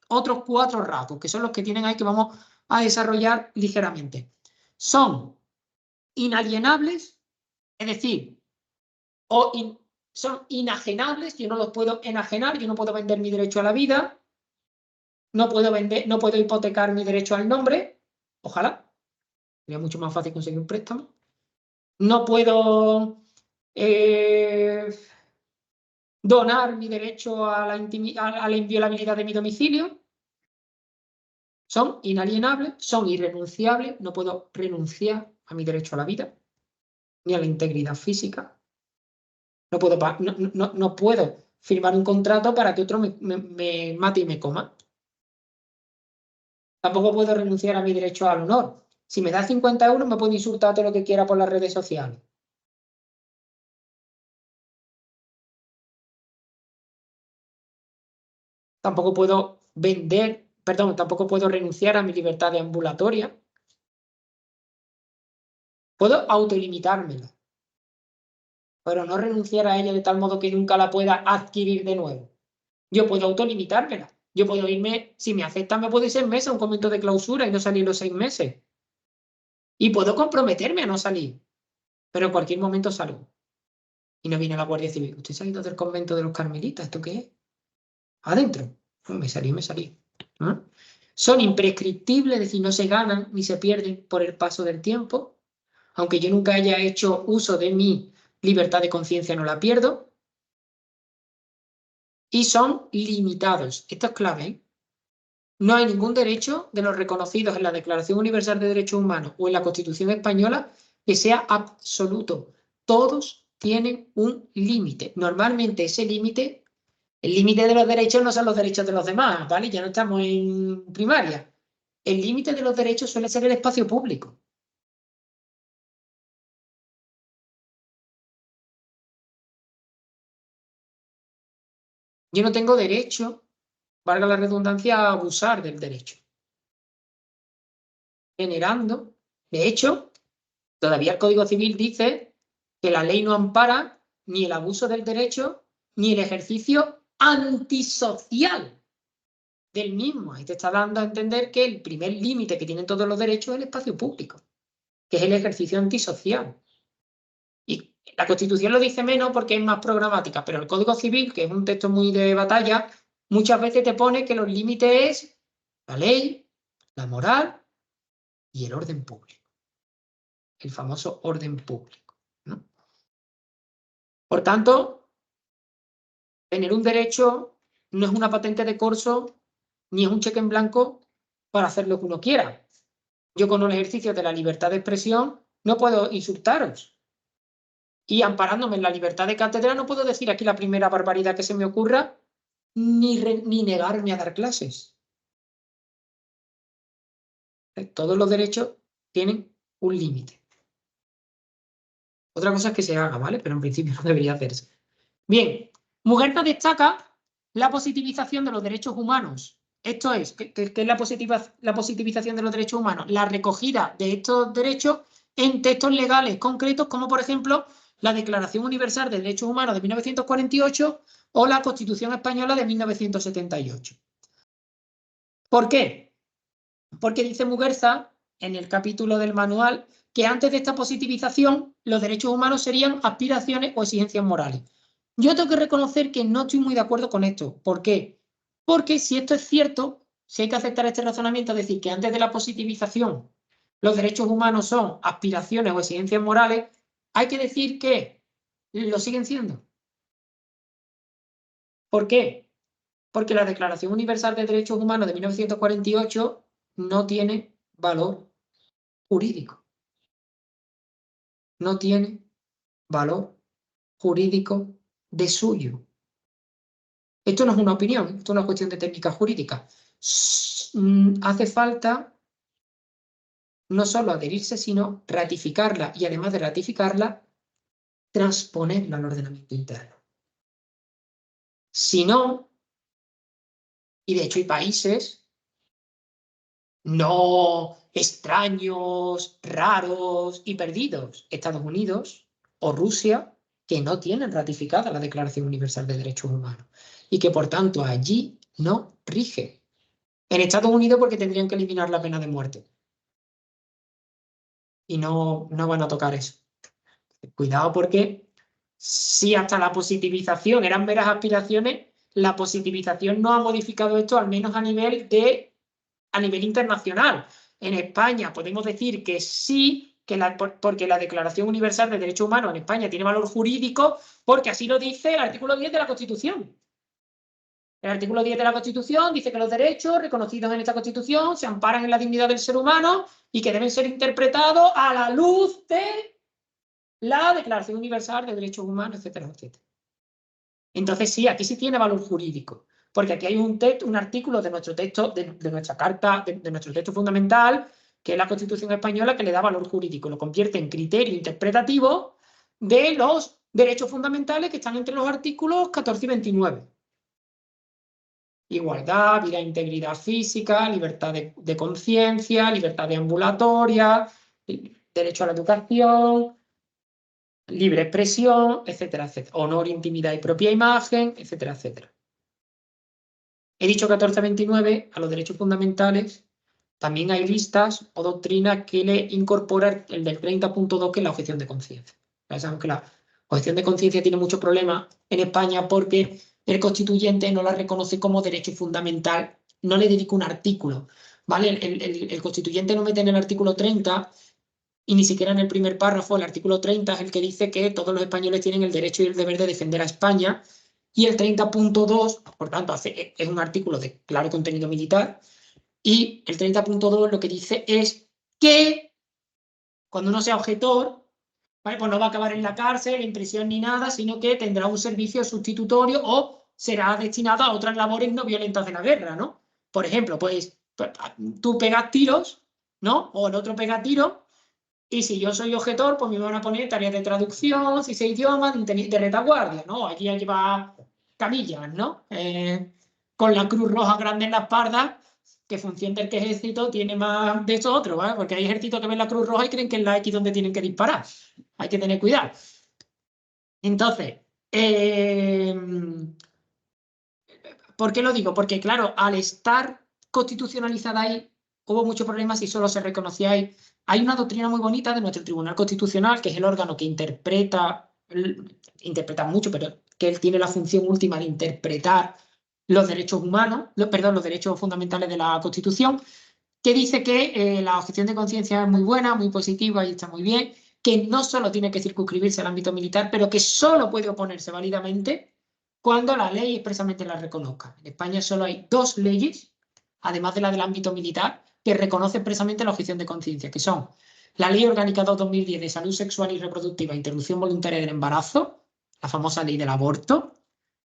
otros 4 rasgos, que son los que tienen ahí que vamos a desarrollar ligeramente. Son inalienables, es decir, son inajenables, yo no los puedo enajenar, yo no puedo vender mi derecho a la vida, no puedo hipotecar mi derecho al nombre, ojalá, sería mucho más fácil conseguir un préstamo. No puedo donar mi derecho a la inviolabilidad de mi domicilio. Son inalienables, son irrenunciables, no puedo renunciar a mi derecho a la vida, ni a la integridad física. No puedo firmar un contrato para que otro me mate y me coma. Tampoco puedo renunciar a mi derecho al honor. Si me da 50 euros me puedo insultar todo lo que quiera por las redes sociales. Tampoco puedo tampoco puedo renunciar a mi libertad de ambulatoria. Puedo autolimitármela, pero no renunciar a ella de tal modo que nunca la pueda adquirir de nuevo. Yo puedo autolimitármela. Yo puedo irme, si me aceptan, me puedo ir 6 meses a un convento de clausura y no salir los 6 meses. Y puedo comprometerme a no salir, pero en cualquier momento salgo. Y no viene la Guardia Civil. ¿Usted se ha ido del convento de los carmelitas? ¿Esto qué es? Adentro. Pues me salí. ¿No? Son imprescriptibles, es decir, no se ganan ni se pierden por el paso del tiempo. Aunque yo nunca haya hecho uso de mi libertad de conciencia, no la pierdo. Y son limitados. Esto es clave, ¿eh? No hay ningún derecho de los reconocidos en la Declaración Universal de Derechos Humanos o en la Constitución Española que sea absoluto. Todos tienen un límite. Normalmente ese límite, el límite de los derechos no son los derechos de los demás, ¿vale? Ya no estamos en primaria. El límite de los derechos suele ser el espacio público. Yo no tengo derecho, valga la redundancia, a abusar del derecho. Generando, de hecho, todavía el Código Civil dice que la ley no ampara ni el abuso del derecho ni el ejercicio antisocial del mismo. Ahí te está dando a entender que el primer límite que tienen todos los derechos es el espacio público, que es el ejercicio antisocial. Y la Constitución lo dice menos porque es más programática, pero el Código Civil, que es un texto muy de batalla, muchas veces te pone que los límites es la ley, la moral y el orden público. El famoso orden público, ¿no? Por tanto, tener un derecho no es una patente de corso ni es un cheque en blanco para hacer lo que uno quiera. Yo con un ejercicio de la libertad de expresión no puedo insultaros. Y amparándome en la libertad de cátedra no puedo decir aquí la primera barbaridad que se me ocurra ni negarme a dar clases. Todos los derechos tienen un límite. Otra cosa es que se haga, ¿vale? Pero en principio no debería hacerse. Bien, Muguerza destaca la positivización de los derechos humanos. Esto es, ¿qué es la positivización de los derechos humanos? La recogida de estos derechos en textos legales concretos, como por ejemplo la Declaración Universal de Derechos Humanos de 1948 o la Constitución Española de 1978. ¿Por qué? Porque dice Muguerza, en el capítulo del manual, que antes de esta positivización los derechos humanos serían aspiraciones o exigencias morales. Yo tengo que reconocer que no estoy muy de acuerdo con esto. ¿Por qué? Porque si esto es cierto, si hay que aceptar este razonamiento, es decir, que antes de la positivización los derechos humanos son aspiraciones o exigencias morales, hay que decir que lo siguen siendo. ¿Por qué? Porque la Declaración Universal de Derechos Humanos de 1948 no tiene valor jurídico. No tiene valor jurídico de suyo. Esto no es una opinión, esto es una cuestión de técnica jurídica. Hace falta no solo adherirse, sino ratificarla y además de ratificarla, transponerla al ordenamiento interno. Si no, y de hecho hay países no extraños, raros y perdidos. Estados Unidos o Rusia, que no tienen ratificada la Declaración Universal de Derechos Humanos y que por tanto allí no rige. En Estados Unidos porque tendrían que eliminar la pena de muerte. Y no van a tocar eso. Cuidado porque si hasta la positivización eran meras aspiraciones, la positivización no ha modificado esto, al menos a nivel internacional. En España podemos decir que sí, porque la Declaración Universal de Derechos Humanos en España tiene valor jurídico, porque así lo dice el artículo 10 de la Constitución. El artículo 10 de la Constitución dice que los derechos reconocidos en esta Constitución se amparan en la dignidad del ser humano y que deben ser interpretados a la luz de la Declaración Universal de Derechos Humanos, etcétera, etcétera. Entonces sí, aquí sí tiene valor jurídico, porque aquí hay un artículo de nuestro texto, de nuestra carta, de nuestro texto fundamental, que es la Constitución española, que le da valor jurídico, lo convierte en criterio interpretativo de los derechos fundamentales que están entre los artículos 14 y 29. Igualdad, vida e integridad física, libertad de conciencia, libertad de ambulatoria, derecho a la educación, libre expresión, etcétera, etcétera. Honor, intimidad y propia imagen, etcétera, etcétera. He dicho 1429, a los derechos fundamentales también hay listas o doctrinas que le incorporan el del 30.2, que es la objeción de conciencia. Ya sabemos que la objeción de conciencia tiene muchos problemas en España porque el constituyente no la reconoce como derecho fundamental, no le dedica un artículo, ¿vale? El constituyente no mete en el artículo 30 y ni siquiera en el primer párrafo. El artículo 30 es el que dice que todos los españoles tienen el derecho y el deber de defender a España, y el 30.2, por tanto, es un artículo de claro contenido militar, y el 30.2 lo que dice es que cuando uno sea objetor, ¿vale?, pues no va a acabar en la cárcel, en prisión ni nada, sino que tendrá un servicio sustitutorio o será destinado a otras labores no violentas de la guerra, ¿no? Por ejemplo, pues tú pegas tiros, ¿no? O el otro pega tiros, y si yo soy objetor, pues me van a poner tareas de traducción, si sé idiomas, de retaguardia, ¿no? Aquí a llevar camillas, ¿no? Con la Cruz Roja grande en la espalda, que función del que ejército tiene más de eso otro, ¿vale? Porque hay ejércitos que ven la Cruz Roja y creen que es la X donde tienen que disparar. Hay que tener cuidado. Entonces, ¿por qué lo digo? Porque, claro, al estar constitucionalizada ahí, hubo muchos problemas y solo se reconocía ahí. Hay una doctrina muy bonita de nuestro Tribunal Constitucional, que es el órgano que interpreta mucho, pero que él tiene la función última de interpretar los derechos humanos, los derechos fundamentales de la Constitución, que dice que la objeción de conciencia es muy buena, muy positiva y está muy bien, que no solo tiene que circunscribirse al ámbito militar, pero que solo puede oponerse válidamente cuando la ley expresamente la reconozca. En España solo hay 2 leyes, además de la del ámbito militar, que reconoce expresamente la objeción de conciencia, que son la Ley Orgánica 2/2010 de Salud Sexual y Reproductiva e Interrupción Voluntaria del Embarazo, la famosa ley del aborto,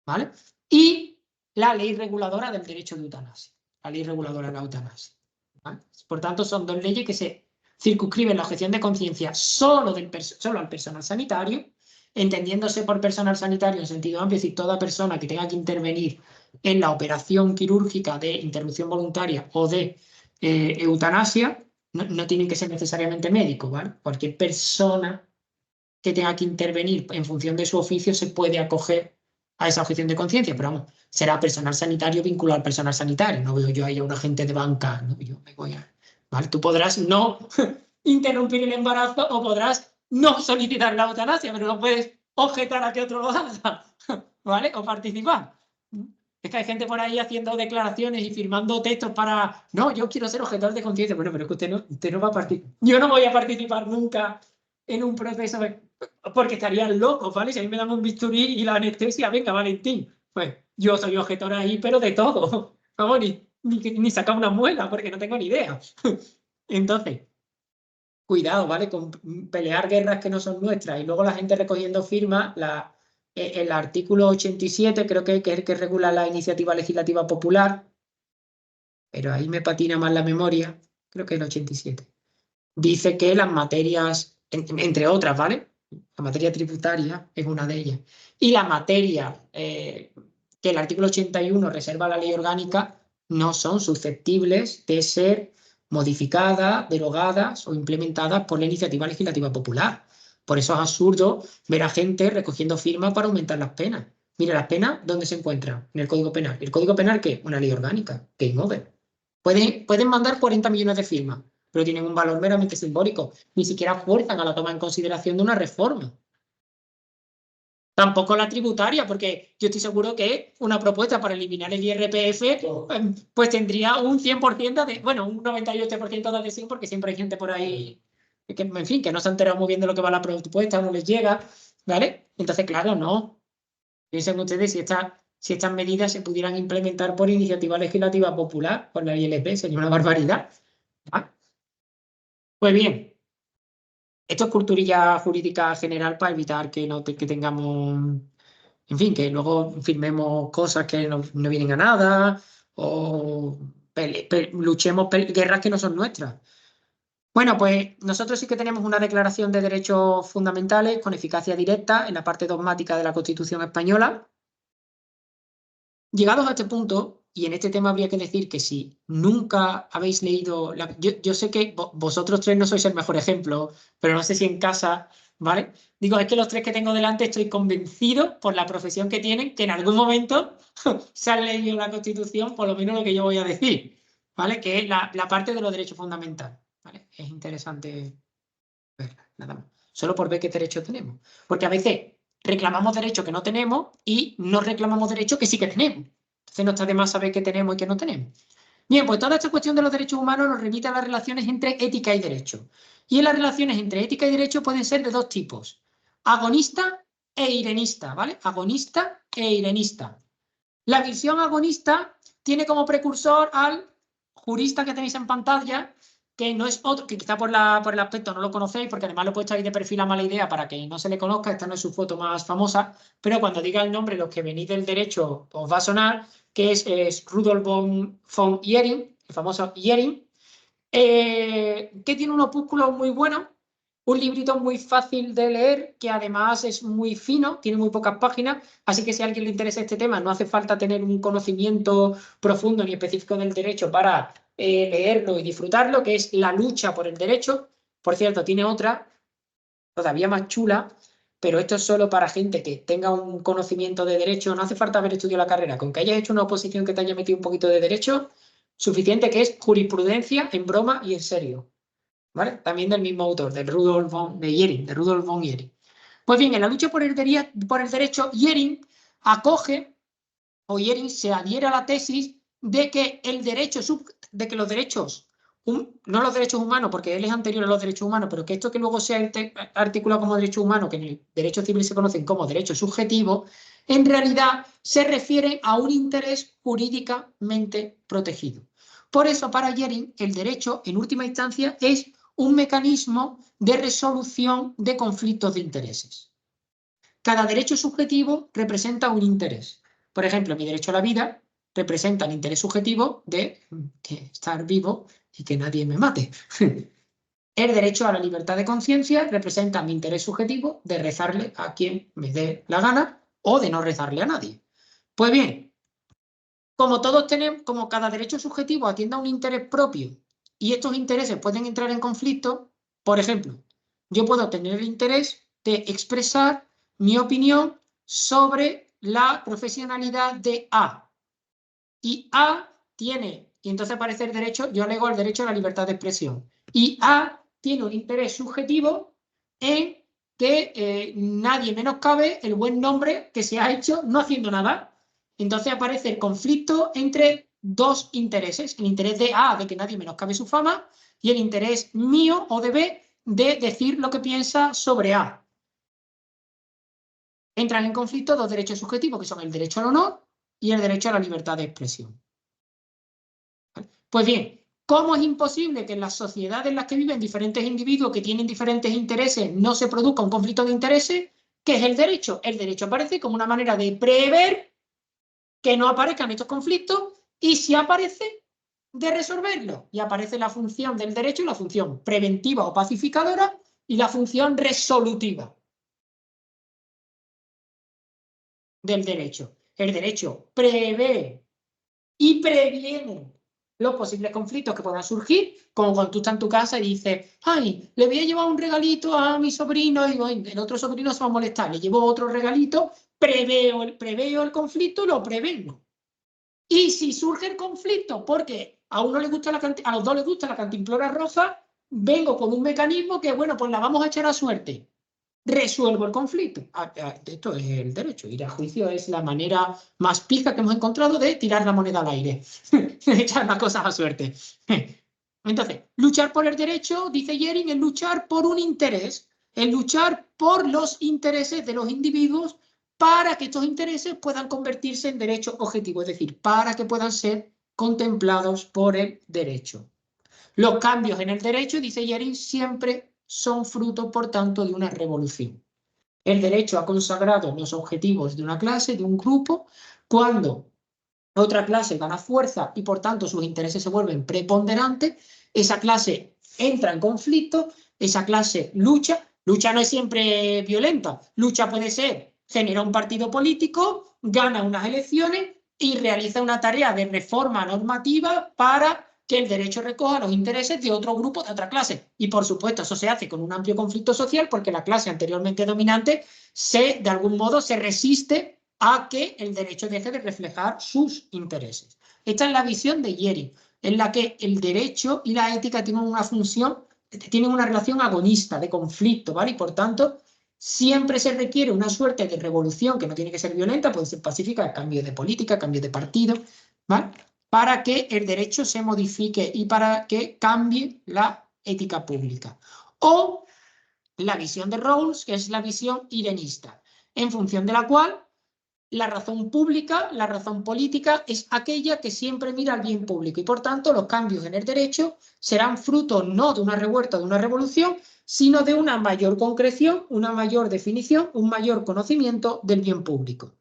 ¿vale? Y la Ley Reguladora del Derecho de Eutanasia, la Ley Reguladora de la Eutanasia, ¿vale? Por tanto, son 2 leyes que se circunscriben la objeción de conciencia solo al personal sanitario, entendiéndose por personal sanitario en sentido amplio, es decir, toda persona que tenga que intervenir en la operación quirúrgica de interrupción voluntaria o de eutanasia, no tienen que ser necesariamente médicos, ¿vale? Cualquier persona que tenga que intervenir en función de su oficio se puede acoger a esa objeción de conciencia, pero vamos, será personal sanitario vinculado al personal sanitario. No veo yo ahí a un agente de banca, ¿no? Yo me voy a... ¿Vale? Tú podrás no interrumpir el embarazo o podrás no solicitar la eutanasia, pero no puedes objetar a que otro lo haga, ¿vale? O participar. Es que hay gente por ahí haciendo declaraciones y firmando textos para, no, yo quiero ser objetor de conciencia. Bueno, pero es que usted no va a participar. Yo no voy a participar nunca en un proceso porque estarían locos, ¿vale? Si a mí me dan un bisturí y la anestesia, venga, Valentín. Pues yo soy objetor ahí, pero de todo. Vamos, ni sacar una muela, porque no tengo ni idea. Entonces, cuidado, ¿vale? Con pelear guerras que no son nuestras y luego la gente recogiendo firmas. El artículo 87 creo que es el que regula la iniciativa legislativa popular, pero ahí me patina más la memoria, creo que es el 87. Dice que las materias, entre otras, ¿vale? La materia tributaria es una de ellas. Y la materia que el artículo 81 reserva a la ley orgánica no son susceptibles de ser modificadas, derogadas o implementadas por la iniciativa legislativa popular. Por eso es absurdo ver a gente recogiendo firmas para aumentar las penas. Mira, las penas, ¿dónde se encuentran? En el Código Penal. ¿El Código Penal qué? Una ley orgánica. Game over. Pueden mandar 40 millones de firmas, pero tienen un valor meramente simbólico. Ni siquiera fuerzan a la toma en consideración de una reforma. Tampoco la tributaria, porque yo estoy seguro que una propuesta para eliminar el IRPF pues tendría un 100% bueno, un 98% de adhesión, porque siempre hay gente por ahí que, en fin, que no se ha enterado muy bien de lo que va la propuesta, no les llega, ¿vale? Entonces, claro, no. Piensen ustedes si estas medidas se pudieran implementar por iniciativa legislativa popular, por la ILP, sería una barbaridad. ¿Ah? Pues bien, esto es culturilla jurídica general para evitar que tengamos, en fin, que luego firmemos cosas que no vienen a nada o luchemos guerras que no son nuestras. Bueno, pues nosotros sí que tenemos una declaración de derechos fundamentales con eficacia directa en la parte dogmática de la Constitución española. Llegados a este punto, y en este tema habría que decir que si nunca habéis leído, yo sé que vosotros tres no sois el mejor ejemplo, pero no sé si en casa, ¿vale? Digo, es que los tres que tengo delante estoy convencido por la profesión que tienen que en algún momento se han leído la Constitución, por lo menos lo que yo voy a decir, ¿vale? Que es la parte de los derechos fundamentales, ¿vale? Es interesante verla, nada más. Solo por ver qué derechos tenemos. Porque a veces reclamamos derechos que no tenemos y no reclamamos derechos que sí que tenemos. Entonces no está de más saber qué tenemos y qué no tenemos. Bien, pues toda esta cuestión de los derechos humanos nos remite a las relaciones entre ética y derecho. Y en las relaciones entre ética y derecho pueden ser de dos tipos. Agonista e irenista, ¿vale? Agonista e irenista. La visión agonista tiene como precursor al jurista que tenéis en pantalla, que no es otro, que quizá por el aspecto no lo conocéis, porque además lo he puesto ahí de perfil a mala idea para que no se le conozca, esta no es su foto más famosa, pero cuando diga el nombre, los que venís del derecho os va a sonar, que es Rudolf von Jhering, el famoso Jhering, que tiene un opúsculo muy bueno, un librito muy fácil de leer, que además es muy fino, tiene muy pocas páginas, así que si a alguien le interesa este tema, no hace falta tener un conocimiento profundo ni específico del derecho para leerlo y disfrutarlo, que es La lucha por el derecho. Por cierto, tiene otra todavía más chula, pero esto es solo para gente que tenga un conocimiento de derecho, no hace falta haber estudiado la carrera, con que hayas hecho una oposición que te haya metido un poquito de derecho, suficiente, que es Jurisprudencia en broma y en serio. ¿Vale? También del mismo autor, de Rudolf von Jhering. Pues bien, en la lucha por el derecho, Jhering acoge, o Jhering se adhiere a la tesis de que de que los derechos, no los derechos humanos, porque él es anterior a los derechos humanos, pero que esto que luego se ha articulado como derecho humano, que en el derecho civil se conocen como derechos subjetivos, en realidad se refiere a un interés jurídicamente protegido. Por eso, para Jhering, el derecho, en última instancia, es un mecanismo de resolución de conflictos de intereses. Cada derecho subjetivo representa un interés. Por ejemplo, mi derecho a la vida representa el interés subjetivo de estar vivo y que nadie me mate. El derecho a la libertad de conciencia representa mi interés subjetivo de rezarle a quien me dé la gana o de no rezarle a nadie. Pues bien, como cada derecho subjetivo atiende a un interés propio y estos intereses pueden entrar en conflicto, por ejemplo, yo puedo tener el interés de expresar mi opinión sobre la profesionalidad de A. Y A tiene, y entonces aparece el derecho, yo alego el derecho a la libertad de expresión. Y A tiene un interés subjetivo en que nadie menoscabe el buen nombre que se ha hecho no haciendo nada. Entonces aparece el conflicto entre dos intereses, el interés de A de que nadie menoscabe su fama y el interés mío o de B de decir lo que piensa sobre A. Entran en conflicto dos derechos subjetivos que son el derecho al honor y el derecho a la libertad de expresión. Pues bien, ¿cómo es imposible que en las sociedades en las que viven diferentes individuos que tienen diferentes intereses no se produzca un conflicto de intereses? ¿Qué es el derecho? El derecho aparece como una manera de prever que no aparezcan estos conflictos y si aparece, de resolverlo. Y aparece la función del derecho, la función preventiva o pacificadora y la función resolutiva del derecho. El derecho prevé y previene los posibles conflictos que puedan surgir, como cuando tú estás en tu casa y dices, ay, le voy a llevar un regalito a mi sobrino y el otro sobrino se va a molestar, le llevo otro regalito, preveo el conflicto y lo prevengo. Y si surge el conflicto porque a uno le gusta a los dos les gusta la cantimplora roja, vengo con un mecanismo que, bueno, pues la vamos a echar a suerte. Resuelvo el conflicto. Esto es el derecho. Ir a juicio es la manera más pija que hemos encontrado de tirar la moneda al aire. De echar las cosas a suerte. Entonces, luchar por el derecho, dice Jering, es luchar por un interés. Es luchar por los intereses de los individuos para que estos intereses puedan convertirse en derechos objetivos, es decir, para que puedan ser contemplados por el derecho. Los cambios en el derecho, dice Jering, siempre son fruto, por tanto, de una revolución. El derecho ha consagrado los objetivos de una clase, de un grupo, cuando otra clase gana fuerza y, por tanto, sus intereses se vuelven preponderantes, esa clase entra en conflicto, esa clase lucha. Lucha no es siempre violenta, lucha puede ser, genera un partido político, gana unas elecciones y realiza una tarea de reforma normativa para que el derecho recoja los intereses de otro grupo, de otra clase. Y, por supuesto, eso se hace con un amplio conflicto social porque la clase anteriormente dominante de algún modo, se resiste a que el derecho deje de reflejar sus intereses. Esta es la visión de Jering, en la que el derecho y la ética tienen una función, tienen una relación agonista, de conflicto, ¿vale? Y, por tanto, siempre se requiere una suerte de revolución que no tiene que ser violenta, puede ser pacífica, cambio de política, cambio de partido, ¿vale? Para que el derecho se modifique y para que cambie la ética pública. O la visión de Rawls, que es la visión irenista, en función de la cual la razón pública, la razón política, es aquella que siempre mira al bien público y, por tanto, los cambios en el derecho serán fruto no de una revuelta, de una revolución, sino de una mayor concreción, una mayor definición, un mayor conocimiento del bien público.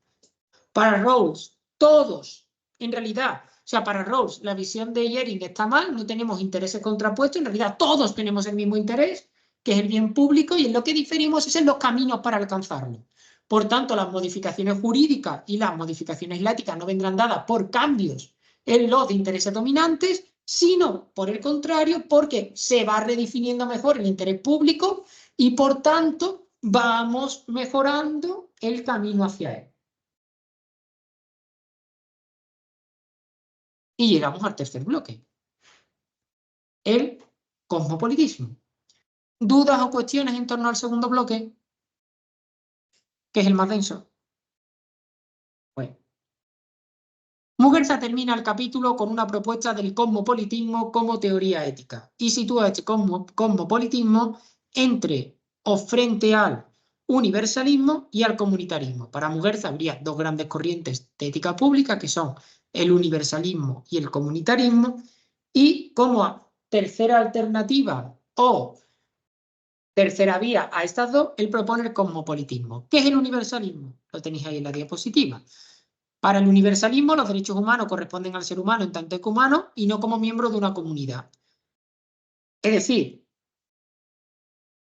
Para Rawls, todos, en realidad, o sea, para Rawls, la visión de Jering está mal, no tenemos intereses contrapuestos, en realidad todos tenemos el mismo interés, que es el bien público, y en lo que diferimos es en los caminos para alcanzarlo. Por tanto, las modificaciones jurídicas y las modificaciones éticas no vendrán dadas por cambios en los de intereses dominantes, sino, por el contrario, porque se va redefiniendo mejor el interés público y, por tanto, vamos mejorando el camino hacia él. Y llegamos al tercer bloque, el cosmopolitismo. ¿Dudas o cuestiones en torno al segundo bloque, que es el más denso? Bueno. Muguerza termina el capítulo con una propuesta del cosmopolitismo como teoría ética y sitúa este cosmopolitismo entre o frente al universalismo y al comunitarismo. Para Muguerza habría dos grandes corrientes de ética pública, que son el universalismo y el comunitarismo, y como tercera alternativa o tercera vía a estas dos, él propone el cosmopolitismo. ¿Qué es el universalismo? Lo tenéis ahí en la diapositiva. Para el universalismo, los derechos humanos corresponden al ser humano en tanto que humano y no como miembro de una comunidad. Es decir,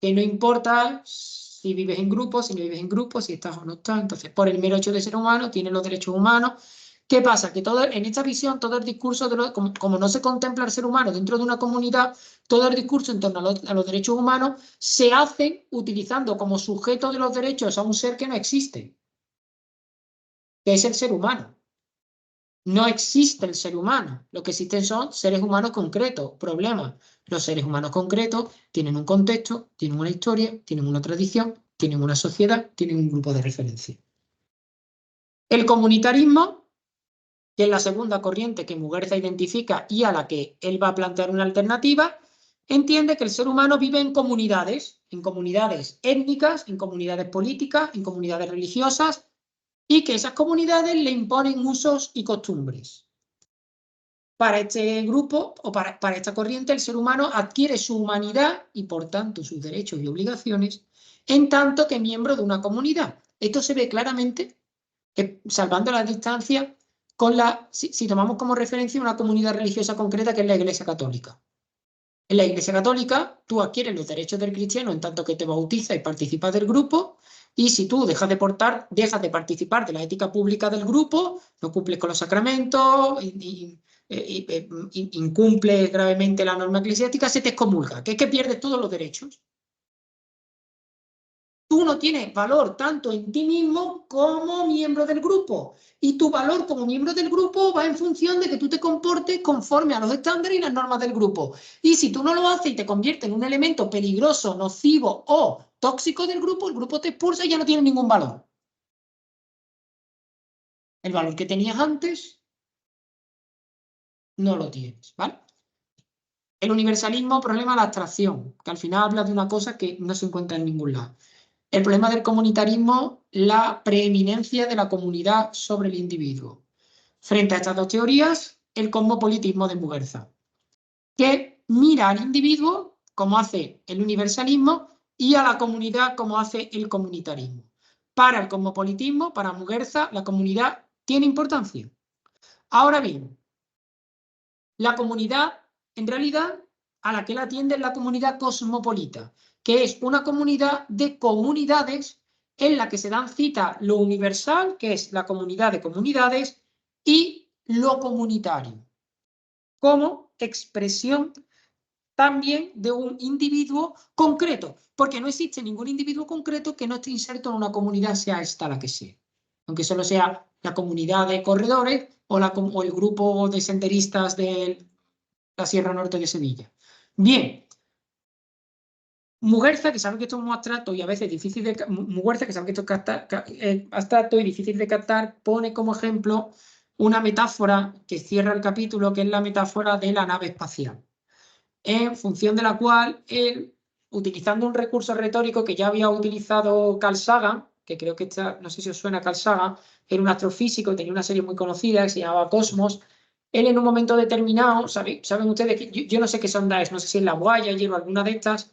que no importa si vives en grupo, si no vives en grupo, si estás o no estás. Entonces, por el mero hecho de ser humano, tienes los derechos humanos. ¿Qué pasa? Que en esta visión, todo el discurso, como no se contempla al ser humano dentro de una comunidad, todo el discurso en torno a los derechos humanos se hace utilizando como sujeto de los derechos a un ser que no existe, que es el ser humano. No existe el ser humano. Lo que existen son seres humanos concretos. Problema. Los seres humanos concretos tienen un contexto, tienen una historia, tienen una tradición, tienen una sociedad, tienen un grupo de referencia. El comunitarismo, que es la segunda corriente que Muguerza identifica y a la que él va a plantear una alternativa, entiende que el ser humano vive en comunidades étnicas, en comunidades políticas, en comunidades religiosas, y que esas comunidades le imponen usos y costumbres. Para este grupo o para esta corriente, el ser humano adquiere su humanidad y, por tanto, sus derechos y obligaciones en tanto que miembro de una comunidad. Esto se ve claramente, salvando la distancia, si tomamos como referencia una comunidad religiosa concreta que es la Iglesia Católica. En la Iglesia Católica, tú adquieres los derechos del cristiano en tanto que te bautizas y participas del grupo, y si tú dejas de participar de la ética pública del grupo, no cumples con los sacramentos incumple gravemente la norma eclesiástica, se te excomulga, que es que pierdes todos los derechos. Tú no tienes valor tanto en ti mismo como miembro del grupo. Y tu valor como miembro del grupo va en función de que tú te comportes conforme a los estándares y las normas del grupo. Y si tú no lo haces y te conviertes en un elemento peligroso, nocivo o tóxico del grupo, el grupo te expulsa y ya no tiene ningún valor. El valor que tenías antes no lo tienes, ¿vale? El universalismo, problema de la abstracción, que al final habla de una cosa que no se encuentra en ningún lado. El problema del comunitarismo, la preeminencia de la comunidad sobre el individuo. Frente a estas dos teorías, el cosmopolitismo de Muguerza, que mira al individuo como hace el universalismo y a la comunidad como hace el comunitarismo. Para el cosmopolitismo, para Muguerza, la comunidad tiene importancia. Ahora bien, la comunidad, en realidad, a la que la atiende es la comunidad cosmopolita, que es una comunidad de comunidades en la que se dan cita lo universal, que es la comunidad de comunidades, y lo comunitario, como expresión también de un individuo concreto, porque no existe ningún individuo concreto que no esté inserto en una comunidad, sea esta la que sea, aunque solo sea la comunidad de corredores o el grupo de senderistas de la Sierra Norte de Sevilla. Bien, Muguerza, que sabe que esto es muy abstracto y a veces difícil de... Muguerza, que sabe que esto es abstracto y difícil de captar, pone como ejemplo una metáfora que cierra el capítulo, que es la metáfora de la nave espacial, en función de la cual él, utilizando un recurso retórico que ya había utilizado Carl Sagan, que creo que no sé si os suena Carl Sagan, era un astrofísico, tenía una serie muy conocida que se llamaba Cosmos. Él en un momento determinado, ¿saben ustedes que yo no sé qué sonda es, no sé si es la Voyager o alguna de estas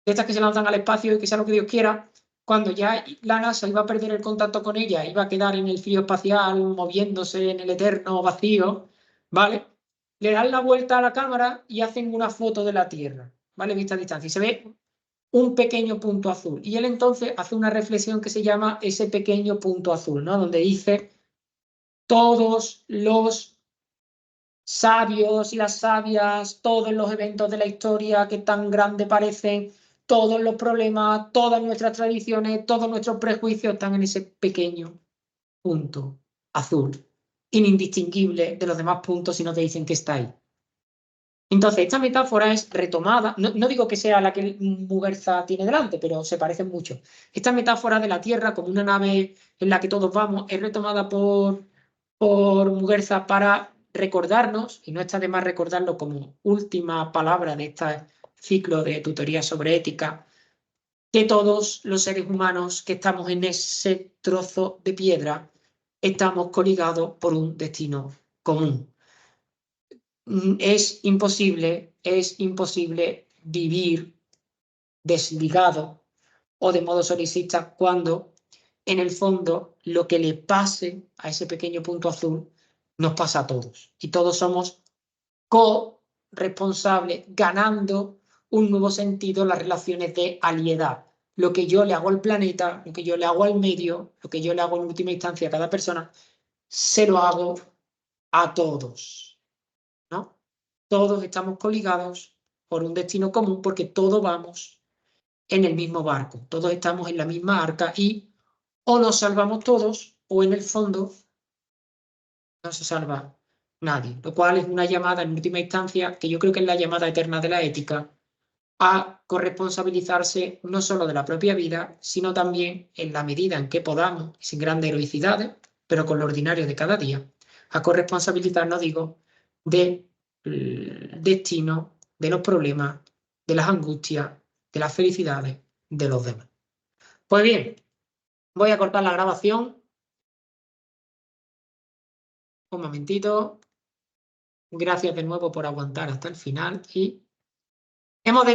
que se lanzan al espacio y que sea lo que Dios quiera, cuando ya la NASA iba a perder el contacto con ella, iba a quedar en el frío espacial, moviéndose en el eterno vacío, ¿vale? Le dan la vuelta a la cámara y hacen una foto de la Tierra, ¿vale? Vista a distancia. Y se ve un pequeño punto azul. Y él entonces hace una reflexión que se llama ese pequeño punto azul, ¿no? Donde dice, todos los sabios y las sabias, todos los eventos de la historia que tan grande parecen, todos los problemas, todas nuestras tradiciones, todos nuestros prejuicios están en ese pequeño punto azul, indistinguible de los demás puntos si no te dicen que está ahí. Entonces, esta metáfora es retomada, no digo que sea la que Muguerza tiene delante, pero se parecen mucho. Esta metáfora de la Tierra como una nave en la que todos vamos es retomada por Muguerza para recordarnos, y no está de más recordarlo como última palabra de este ciclo de tutorías sobre ética, que todos los seres humanos que estamos en ese trozo de piedra estamos coligados por un destino común. Es imposible vivir desligado o de modo solicista cuando en el fondo lo que le pase a ese pequeño punto azul nos pasa a todos y todos somos co-responsables, ganando un nuevo sentido en las relaciones de aliedad. Lo que yo le hago al planeta, lo que yo le hago al medio, lo que yo le hago en última instancia a cada persona, se lo hago a todos, ¿no? Todos estamos coligados por un destino común porque todos vamos en el mismo barco, todos estamos en la misma arca y o nos salvamos todos o en el fondo no se salva nadie, lo cual es una llamada en última instancia, que yo creo que es la llamada eterna de la ética, a corresponsabilizarse no solo de la propia vida, sino también en la medida en que podamos, sin grandes heroicidades, pero con lo ordinario de cada día, a corresponsabilizarnos, digo, del destino, de los problemas, de las angustias, de las felicidades de los demás. Pues bien, voy a cortar la grabación. Un momentito. Gracias de nuevo por aguantar hasta el final y hemos